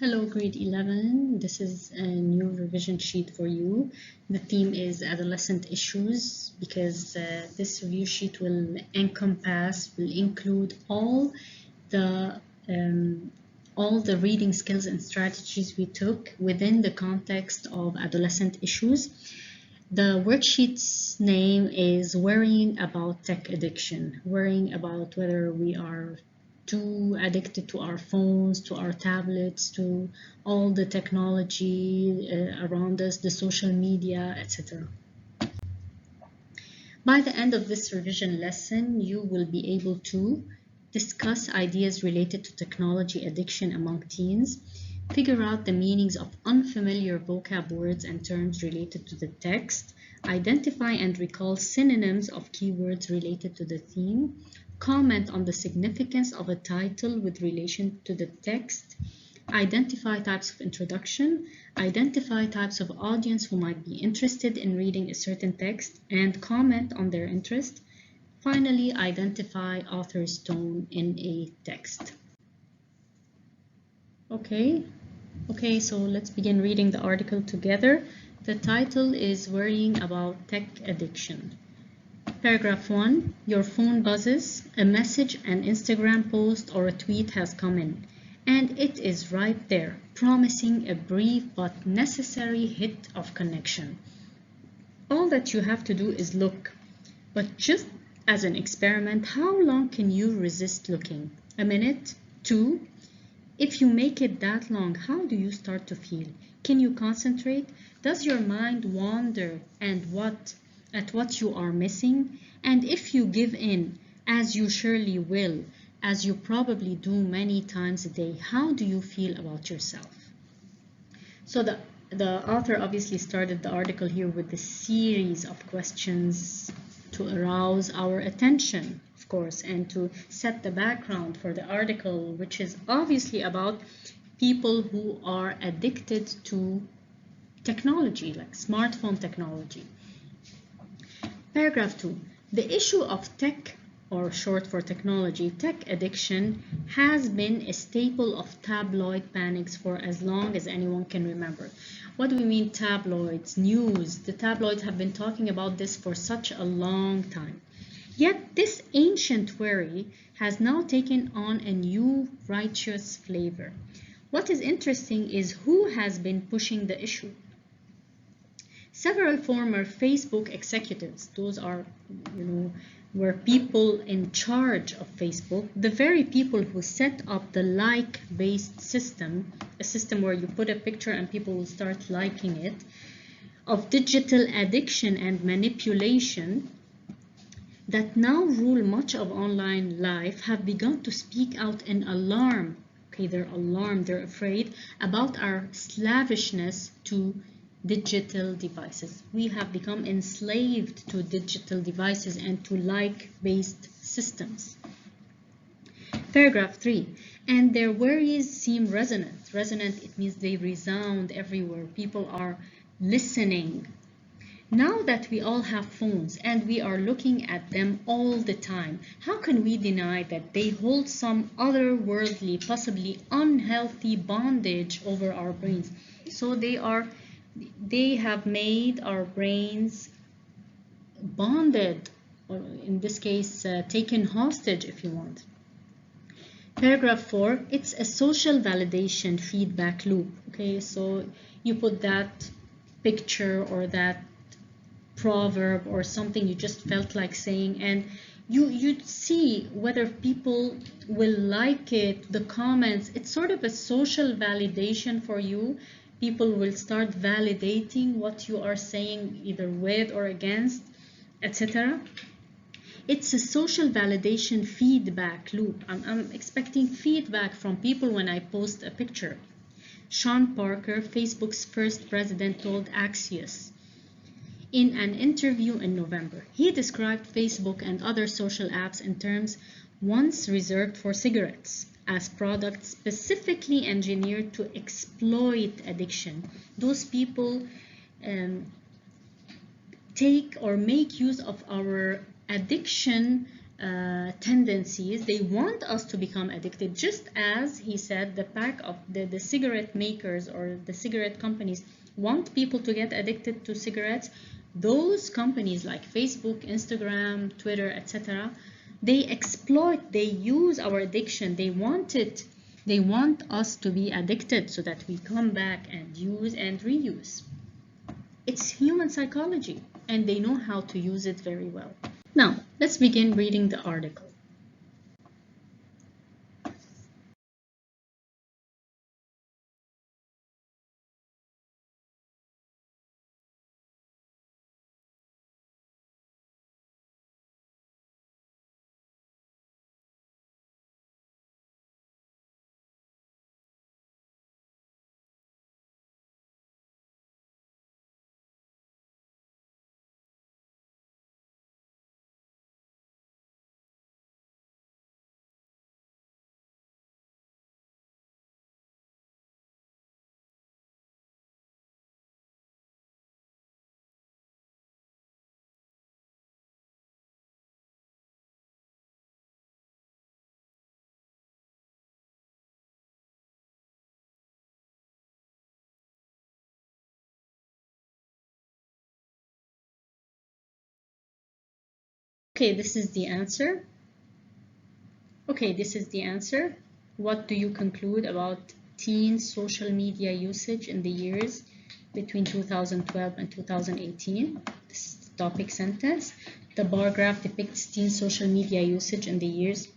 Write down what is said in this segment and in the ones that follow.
Hello, grade 11. This is a new revision sheet for you. The theme is adolescent issues because this review sheet will include the all the reading skills and strategies we took within the context of adolescent issues. The worksheet's name is Worrying About Tech Addiction, worrying about whether we are too addicted to our phones, to our tablets, to all the technology around us, the social media, etc. By the end of this revision lesson, you will be able to discuss ideas related to technology addiction among teens, figure out the meanings of unfamiliar vocab words and terms related to the text, identify and recall synonyms of keywords related to the theme, comment on the significance of a title with relation to the text, identify types of introduction, identify types of audience who might be interested in reading a certain text, and comment on their interest. Finally, identify author's tone in a text. Okay, so let's begin reading the article together. The title is Worrying About Tech Addiction. Paragraph 1. Your phone buzzes, a message, an Instagram post, or a tweet has come in, and it is right there, promising a brief but necessary hit of connection. All that you have to do is look, but just as an experiment, how long can you resist looking? A minute? 2? If you make it that long, how do you start to feel? Can you concentrate? Does your mind wander at what you are missing? And if you give in, as you surely will, as you probably do many times a day, how do you feel about yourself? So the author obviously started the article here with a series of questions to arouse our attention, of course, and to set the background for the article, which is obviously about people who are addicted to technology, like smartphone technology. Paragraph 2. The issue of tech, or short for technology, tech addiction has been a staple of tabloid panics for as long as anyone can remember. What do we mean tabloids? News. The tabloids have been talking about this for such a long time. Yet this ancient worry has now taken on a new righteous flavor. What is interesting is who has been pushing the issue. Several former Facebook executives, those are, were people in charge of Facebook, the very people who set up the like-based system, a system where you put a picture and people will start liking it, of digital addiction and manipulation that now rule much of online life, have begun to speak out in alarm. Okay, they're alarmed, they're afraid about our slavishness to digital devices. We have become enslaved to digital devices and to like-based systems. Paragraph 3. And their worries seem resonant. Resonant, it means they resound everywhere. People are listening. Now that we all have phones and we are looking at them all the time, how can we deny that they hold some otherworldly, possibly unhealthy bondage over our brains? So they have made our brains bonded, or in this case, taken hostage, if you want. Paragraph 4, it's a social validation feedback loop. Okay, so you put that picture or that proverb or something you just felt like saying, and you'd see whether people will like it, the comments. It's sort of a social validation for you. People will start validating what you are saying, either with or against, etc. It's a social validation feedback loop. I'm expecting feedback from people when I post a picture. Sean Parker, Facebook's first president, told Axios in an interview in November. He described Facebook and other social apps in terms once reserved for cigarettes as products specifically engineered to exploit addiction. Those people take or make use of our addiction tendencies. They want us to become addicted, just as he said the pack of the cigarette makers or the cigarette companies want people to get addicted to cigarettes. Those companies like Facebook, Instagram, Twitter, etc., they exploit, they use our addiction. They want it. They want us to be addicted so that we come back and use and reuse. It's human psychology, and they know how to use it very well. Now, let's begin reading the article. Okay, this is the answer. Okay, this is the answer. What do you conclude about teen social media usage in the years between 2012 and 2018? This is the topic sentence. The bar graph depicts teen social media usage in the years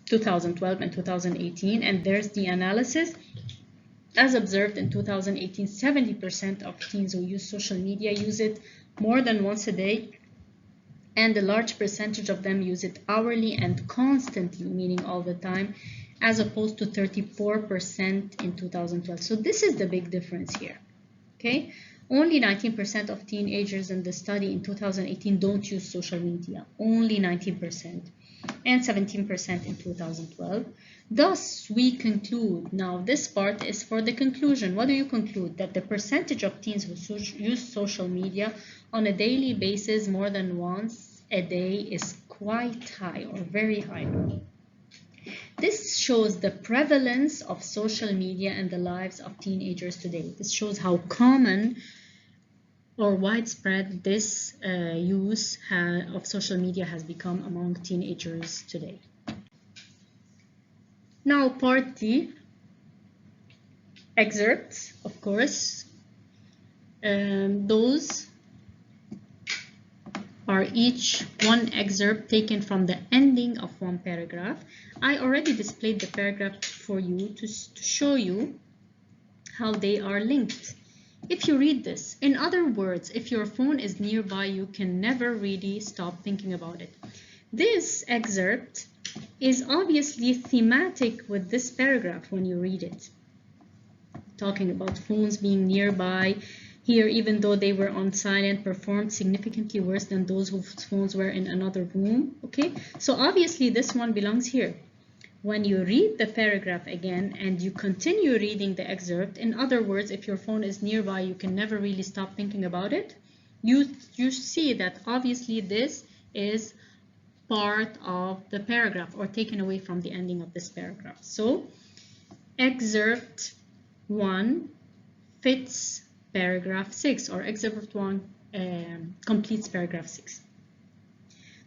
2012 and 2018, and there's the analysis. As observed in 2018, 70% of teens who use social media use it more than once a day, and a large percentage of them use it hourly and constantly, meaning all the time, as opposed to 34% in 2012. So this is the big difference here. Okay, only 19% of teenagers in the study in 2018 don't use social media, only 19%, and 17% in 2012. Thus, we conclude, now this part is for the conclusion. What do you conclude? That the percentage of teens who use social media on a daily basis more than once a day is quite high or very high. This shows the prevalence of social media in the lives of teenagers today. This shows how common or widespread this use of social media has become among teenagers today. Now, part D, excerpts, of course. Those are each one excerpt taken from the ending of one paragraph. I already displayed the paragraph for you to show you how they are linked. If you read this, in other words, if your phone is nearby, you can never really stop thinking about it. This excerpt is obviously thematic with this paragraph when you read it. Talking about phones being nearby. Here, even though they were on silent, performed significantly worse than those whose phones were in another room. Okay, so obviously this one belongs here. When you read the paragraph again and you continue reading the excerpt, in other words, if your phone is nearby, you can never really stop thinking about it. You see that obviously this is part of the paragraph or taken away from the ending of this paragraph. So, excerpt 1 fits paragraph 6, or excerpt 1 completes paragraph 6.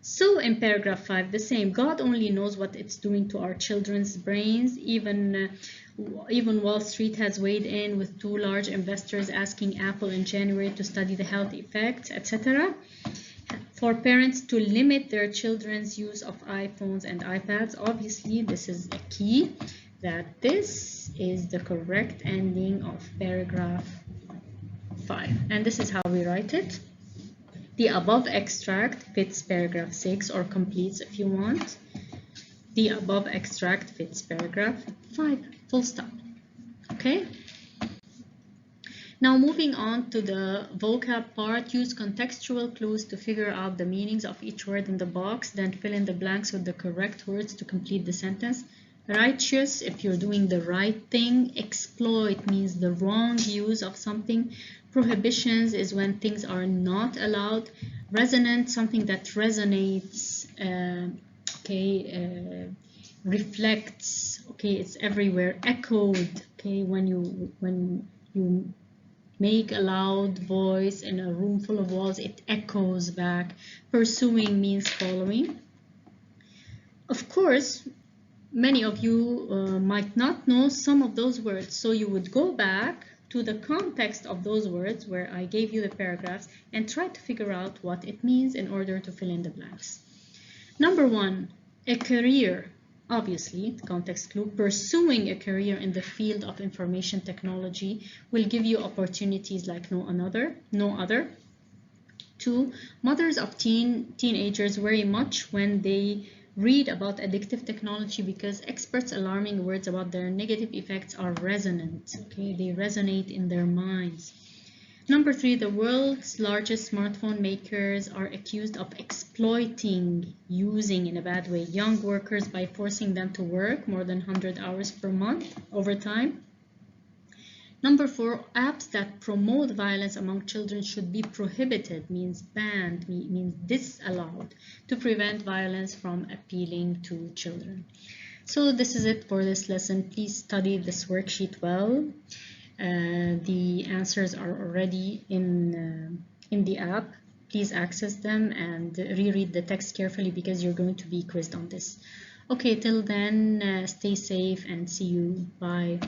So in paragraph 5, the same. God only knows what it's doing to our children's brains. Even Wall Street has weighed in with 2 large investors asking Apple in January to study the health effects, etc. For parents to limit their children's use of iPhones and iPads. Obviously, this is a key, that this is the correct ending of paragraph 5. And this is how we write it. The above extract fits paragraph 6, or completes if you want. The above extract fits paragraph 5, full stop. Okay? Now moving on to the vocab part, use contextual clues to figure out the meanings of each word in the box, then fill in the blanks with the correct words to complete the sentence. Righteous, if you're doing the right thing. Exploit means the wrong use of something. Prohibitions is when things are not allowed. Resonant, something that resonates okay, reflects, okay, it's everywhere. Echoed, okay, when you make a loud voice in a room full of walls, it echoes back. Pursuing means following. Of course, many of you might not know some of those words, so you would go back to the context of those words where I gave you the paragraphs and try to figure out what it means in order to fill in the blanks. Number one, a career. Obviously, context clue, pursuing a career in the field of information technology will give you opportunities like no other. Two, mothers of teenagers worry much when they read about addictive technology because experts' alarming words about their negative effects are resonant. Okay, they resonate in their minds. Number three, the world's largest smartphone makers are accused of exploiting, using in a bad way, young workers by forcing them to work more than 100 hours per month overtime. Number four, apps that promote violence among children should be prohibited, means banned, means disallowed, to prevent violence from appealing to children. So this is it for this lesson. Please study this worksheet well. The answers are already in the app. Please access them and reread the text carefully because you're going to be quizzed on this. Okay, till then, stay safe and see you. Bye.